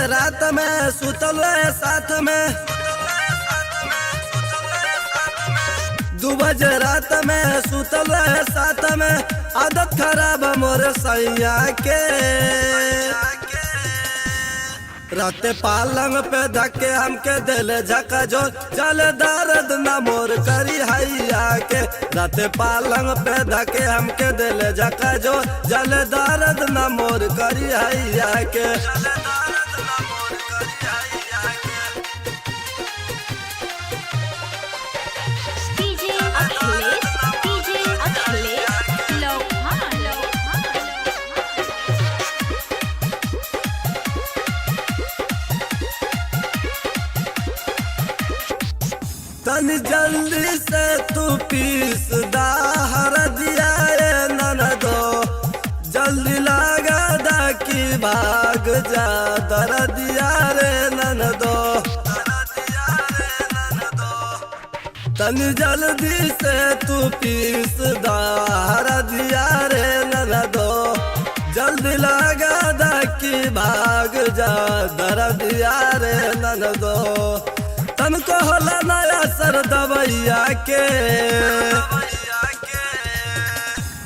बजे रात में सुतल रहे साथ में, 2 बजे रात में सुतल रहे साथ में। आदत खराब मोर सैया के, राते पालंग पे धके हमके दिल झका जो जल दर्द न मोर करी हैया के। राते पालंग पे धके हमके दिल झका जो जल दर्द न मोर करी हैया के। तनी जल्दी से तू पीस दा हरदिया रे ननदो, जल्दी लगा दा की भाग जा दरदिया रे ननदो। तनी जल्दी से तू पीस दा हरदिया रे ननदो, जल्दी लगा दा की भाग जा दरदिया रे ननदो। तनको होला नया सर दवैया के,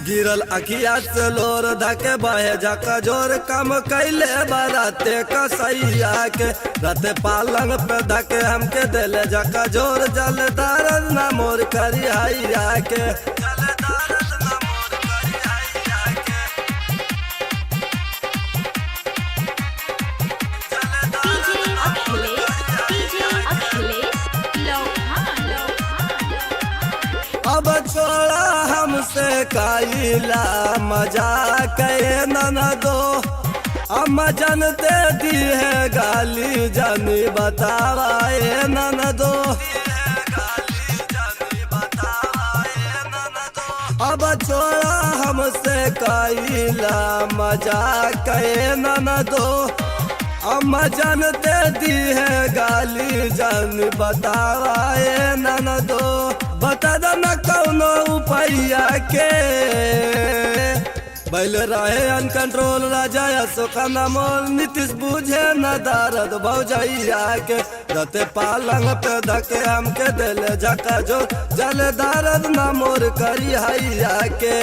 गिरल अखिया से लोर धके बहे झका जोर कम कैले बराते कसैया के। राते पालंग पे धके हमके दिल झका जोर जल दर्द न मोर करी हैया के। अब छोड़ा हमसे काइला मजाक ननदो, अम्मा जानते दी है गाली जानी बतावाए ननदो। अब छोड़ा हमसे काइला मजाक ननदो, अम्मा जानते दी है गाली जान बतावाए ननदो। बता दो न कौनो उपाया के, बैल रहे अनकंट्रोल राजा अशोक मोल। नीतीश बुझे न दर्द भौजैया के, राते पालंग पे धके हमके दिल झका जो जल दर्द न मोर करी हैया के।